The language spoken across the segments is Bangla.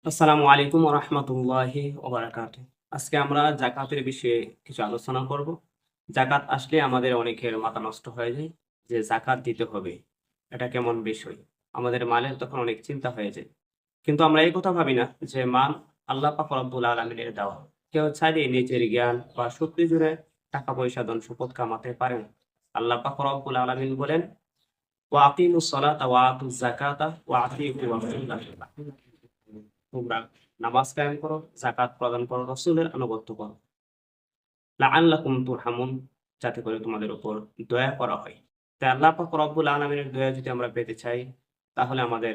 আসসালামু আলাইকুম রহমতুল্লাহি ওবারাকাতুহ। আজকে আমরা জাকাতের বিষয়ে কিছু আলোচনা করব। জাকাত আসলে আমাদের অনেকের মাথা নষ্ট হয়ে যায় যে জাকাত দিতে হবে, এটা কেমন বিষয়। আমাদের মালের তখন অনেক চিন্তা হয়ে যায়, কিন্তু আমরা এই কথা ভাবি না যে মাল আল্লাহ পাক রব্বুল আলামিনের দেওয়া। কেউ চাইলে নিজের জ্ঞান বা শক্তি জুড়ে টাকা পয়সা ধন সম্পদ কামাতে পারেন। আল্লাহ পাক রব্বুল আলামিন বলেন, ওয়া আকিমুস সালাতা ওয়া আতুজ যাকাতা ওয়া আতিউ রাসূলাল্লাহ। তোমরা নামাজ কায়েম করো, যাকাত প্রদান করো, রাসূলের আনুগত্য করো, লাআল্লাকুম তুরহামুন, যাতে করে তোমাদের উপর দয়া করা হয়। তাই আল্লাহ পাক রব্বুল আলামিনের দয়া যদি আমরা পেতে চাই, তাহলে আমাদের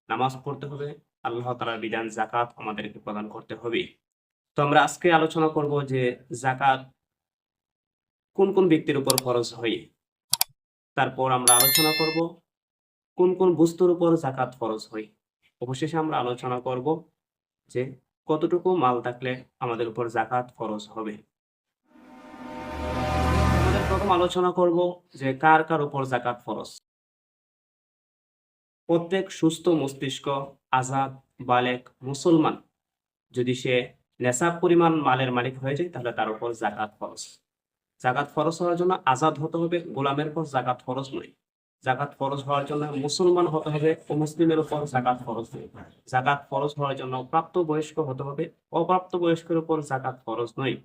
নামাজ পড়তে হবে, আল্লাহ তাআলার বিধান যাকাত আমাদেরকে প্রদান করতে হবে। তো আমরা আজকে আলোচনা করব যে যাকাত কোন কোন ব্যক্তির উপর ফরজ হয়। তারপর আমরা আলোচনা করব কোন কোন বস্তুর উপর যাকাত ফরজ হয়। অবশেষে আমরা আলোচনা করব যে কতটুকু মাল থাকলে আমাদের উপর যাকাত ফরজ হবে। আমাদের প্রথম আলোচনা করব যে কার কার উপর যাকাত ফরজ। প্রত্যেক সুস্থ মস্তিষ্ক, আজাদ, বালেক মুসলমান যদি সে নেশাব পরিমাণ মালের মালিক হয়ে যায়, তাহলে তার উপর যাকাত ফরজ। যাকাত ফরজ হওয়ার জন্য আজাদ হতে হবে, গোলামের উপর যাকাত ফরজ নয়। যাকাত ফরজ হওয়ার জন্য মুসলমান হতে হবে, অমুসলিমের উপর যাকাত ফরজ নয়। যাকাত ফরজ হওয়ার জন্য প্রাপ্ত বয়স্ক হতে হবে, অপ্রাপ্ত বয়স্কের উপর যাকাত ফরজ নয়।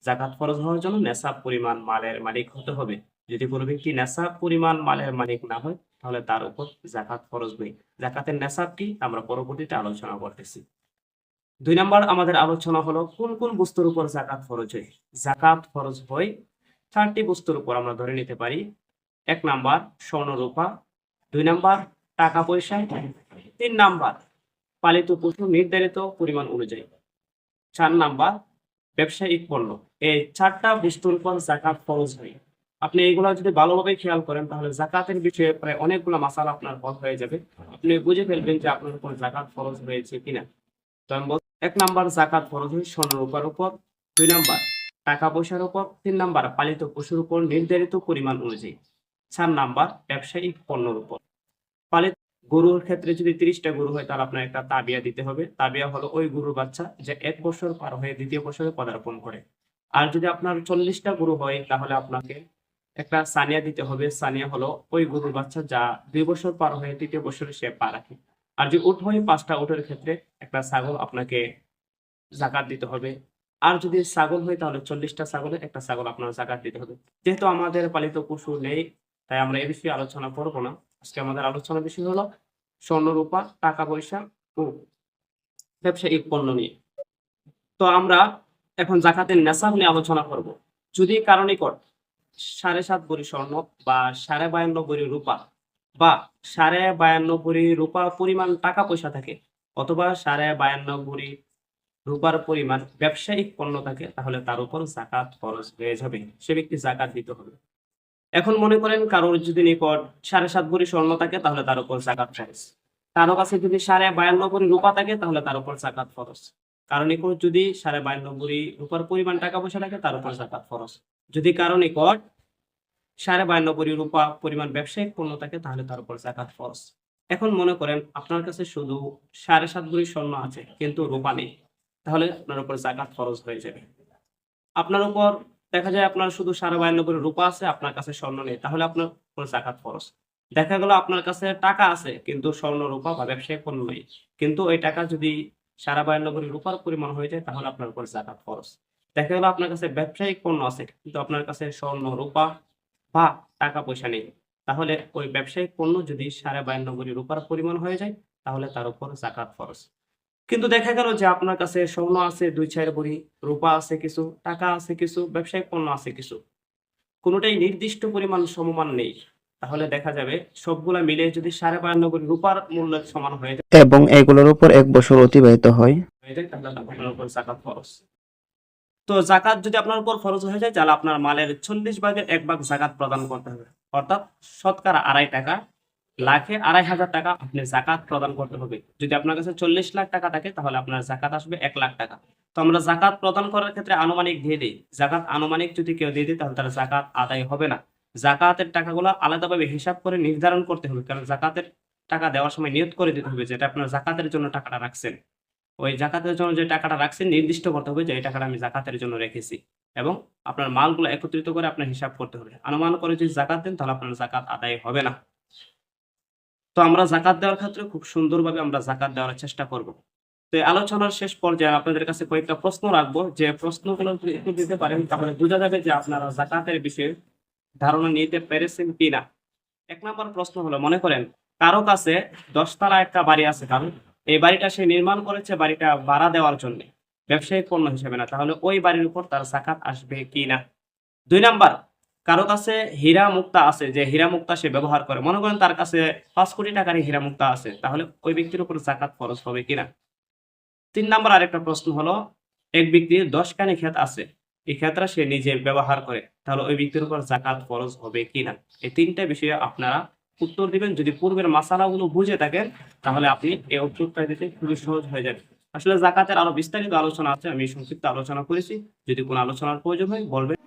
যাকাত ফরজ হওয়ার জন্য নেশাব পরিমাণ মালের মালিক হতে হবে। যদি কোনো ব্যক্তি নেশাব পরিমাণ মালের মালিক না হয়, তাহলে তার উপর যাকাত ফরজ নেই। যাকাতের নেশাব কি আমরা পরবর্তীতে আলোচনা করতেছি। ২ নাম্বার আমাদের আলোচনা হলো কোন কোন বস্তুর উপর যাকাত ফরজ হয়। যাকাত ফরজ হয় ৪টি বস্তুর উপর আমরা ধরে নিতে পারি। ১ নাম্বার স্বর্ণ রূপা, ২ নাম্বার টাকা পয়সা, ৩ নাম্বার পালিত পশু নির্ধারিত পরিমাণ অনুযায়ী, ৪ নাম্বার ব্যবসায়িক পণ্য। এই ৪টা বস্তুর উপর যাকাত ফরজ হয়। আপনি এইগুলা যদি ভালোভাবে খেয়াল করেন, তাহলে যাকাতের বিষয়ে প্রায় অনেকগুলা মাসালা আপনার হল হয়ে যাবে। আপনি বুঝে ফেলবেন যে আপনার উপর যাকাত ফরজ হয়েছে কিনা। তো আমি বলছি, ১ নাম্বার যাকাত ফরজ হয় স্বর্ণ রূপার উপর, ২ নাম্বার টাকা পয়সার উপর, ৩ নাম্বার পালিত পশুর উপর নির্ধারিত পরিমাণ অনুযায়ী, ৪ নাম্বার ব্যবসায়িক পণ্যের উপর। পালিত গরুর ক্ষেত্রে যদি ৩০টা গরু হয়, তাহলে আপনার একটা তাবিয়া দিতে হবে। তাবিয়া হলো ওই গরুর বাচ্চা যে ১ বছর পার হয়ে ২য় বছরে পদার্পণ করে। আর যদি আপনার ৪০টা গরু হয়, তাহলে আপনাকে একটা সানিয়া দিতে হবে। সানিয়া হলো ওই গরুর বাচ্চা যা ২ বছর পার হয়ে ৩য় বছরে সে পা রাখে। আর যদি উট হয়, ৫টা উটের ক্ষেত্রে একটা ছাগল আপনাকে যাকাত দিতে হবে। আর যদি ছাগল হয়, তাহলে ৪০টা ছাগলের একটা ছাগল আপনার যাকাত দিতে হবে। যেহেতু আমাদের পালিত পশু নেই, তাই আমরা এ বিষয়ে আলোচনা করব না। আজকে আমাদের আলোচনার বিষয় হলো স্বর্ণ রূপা, টাকা পয়সা ও ব্যবসায়িক পণ্য নিয়ে। তো আমরা এখন যাকাতের নেশাব নিয়ে আলোচনা করব। যদি কারো নিকট ৭.৫ ভরি স্বর্ণ বা ৫২.৫ ভরি রূপা বা ৫২.৫ ভরি রূপা পরিমাণ টাকা পয়সা থাকে, অথবা ৫২.৫ ভরি রূপার পরিমাণ ব্যবসায়িক পণ্য থাকে, তাহলে তার উপর যাকাত ফরজ হয়ে যাবে। সে ব্যক্তি যাকাত দিতে হবে। এখন মনে করেন কারোর যদি নিকট ৭.৫ ভরি স্বর্ণ থাকে, তাহলে তার উপর যাকাত ফরজ। কারো কাছে যদি ৫২.৫ ভরি রূপা থাকে, তাহলে তার উপর যাকাত ফরজ। কারো নিকট যদি ৫২.৫ ভরি রূপার পরিমাণ টাকা পয়সা থাকে, তার উপর যাকাত ফরজ। যদি কারো নিকট ৫২.৫ ভরি রূপা পরিমাণ ব্যবসায়িক পণ্য থাকে, তাহলে তার উপর যাকাত ফরজ। এখন মনে করেন আপনার কাছে শুধু ৭.৫ ভরি স্বর্ণ আছে, কিন্তু রূপা নেই, তাহলে আপনার উপর যাকাত ফরজ হয়ে যাবে। আপনার উপর দেখা যায় আপনার শুধু ৫২.৫ ভরি রূপা আছে, আপনার কাছে স্বর্ণ নেই, তাহলে আপনার উপর যাকাত ফরজ। দেখা গেল আপনার কাছে টাকা আছে, কিন্তু স্বর্ণ রূপা বা ব্যবসায়িক পণ্য নেই, কিন্তু ওই টাকা যদি ৫২.৫ ভরি রূপার পরিমাণ হয়ে যায়, তাহলে আপনার উপর যাকাত ফরজ। দেখা গেল আপনার কাছে ব্যবসায়িক পণ্য আছে, কিন্তু আপনার কাছে স্বর্ণ রূপা বা টাকা পয়সা নেই, তাহলে ওই ব্যবসায়িক পণ্য যদি ৫২.৫ ভরি রূপার পরিমাণ হয়ে যায়, তাহলে তার উপর যাকাত ফরজ। কিন্তু দেখা গেল যে আপনার কাছে স্বর্ণ আছে ২-৪ ভরি, রূপা আছে কিছু, টাকা আছে কিছু, ব্যবসায়িক পণ্য আছে কিছু। কোনটাই নির্দিষ্ট পরিমাণ সমমান নেই। তাহলে দেখা যাবে সবগুলা মিলে যদি ৫২.৫ ভরি রূপার মূল্যের সমান হয়ে যায়, এবং এগুলোর উপর ১ বছর অতিবাহিত হয়। তাহলে আপনার উপর যাকাত ফরজ। তো যাকাত যদি আপনার উপর ফরজ হয়ে যায়, তাহলে আপনার মালের ৪০ ভাগের ১ ভাগ যাকাত প্রদান করতে হবে। অর্থাৎ শতকরা ২.৫ টাকা, লাখে ২.৫০০ টাকা আপনি যাকাত প্রদান করতে হবে। যদি আপনার কাছে ৪০ লাখ টাকা থাকে, তাহলে আপনার যাকাত আসবে ১ লাখ টাকা। তো আমরা যাকাত প্রদান করার ক্ষেত্রে আনুমানিক দিয়ে দেই। যাকাত আনুমানিক যদি কেউ দিয়ে দেয়, তাহলে তার যাকাত আদায় হবে না। যাকাতের টাকাগুলো আলাদাভাবে হিসাব করে নির্ধারণ করতে হবে। কারণ যাকাতের টাকা দেওয়ার সময় নিয়ত করে দিতে হবে যে এটা আপনার যাকাতের জন্য টাকাটা রাখছেন। ওই জাকাতের জন্য যে টাকাটা রাখছেন নির্দিষ্ট করতে হবে যে এই টাকাটা আমি জাকাতের জন্য রেখেছি, এবং আপনার মালগুলো একত্রিত করে আপনার হিসাব করতে হবে। অনুমান করে যদি জাকাত দেন তাহলে আপনার জাকাত আদায় হবে না। তো আমরা জাকাত দেওয়ার ক্ষেত্রে খুব সুন্দরভাবে আমরা জাকাত দেওয়ার চেষ্টা করব। তো এই আলোচনার শেষ পর্যায়ে আপনাদের কাছে কয়েকটা প্রশ্ন রাখবো, যে প্রশ্নগুলো যদি একটু দিতে পারেন তাহলে বোঝা যাবে যে আপনারা জাকাতের বিষয়ে ধারণা নিতে পেরেছেন কিনা। 1 নম্বর প্রশ্ন হলো, মনে করেন কারো কাছে 10 তলা একটা বাড়ি আছে, কারণ এই বাড়িটা সে নির্মাণ করেছে বাড়িটা ভাড়া দেওয়ার জন্য, ব্যবসায়িক পণ্য হিসেবে না, তাহলে ওই বাড়ির উপর তার জাকাত আসবে কিনা। 2 নাম্বার, কারো কাছে হীরা মুক্তা আছে, যে হীরা মুক্তা সে ব্যবহার করে, মনে করেন তার কাছে 5 কোটি টাকার হীরা মুক্তা আছে, তাহলে ওই ব্যক্তির উপর জাকাত ফরজ হবে কিনা। 3 নাম্বার আরেকটা প্রশ্ন হলো, এক ব্যক্তির 10 কানি ক্ষেত আছে, এই ক্ষেতটা সে নিজে ব্যবহার করে, তাহলে ওই ব্যক্তির উপর জাকাত ফরজ হবে কিনা। এই 3টা বিষয়ে আপনারা উত্তর দিবেন। যদি পূর্বের মাসালাগুলো বুঝে থাকেন তাহলে আপনি এই উত্তরটা দিতে খুবই সহজ হয়ে যাবে। আসলে জাকাতের আরো বিস্তারিত আলোচনা আছে, আমি সংক্ষিপ্ত আলোচনা করেছি। যদি কোনো আলোচনার প্রয়োজন হয় বলবেন।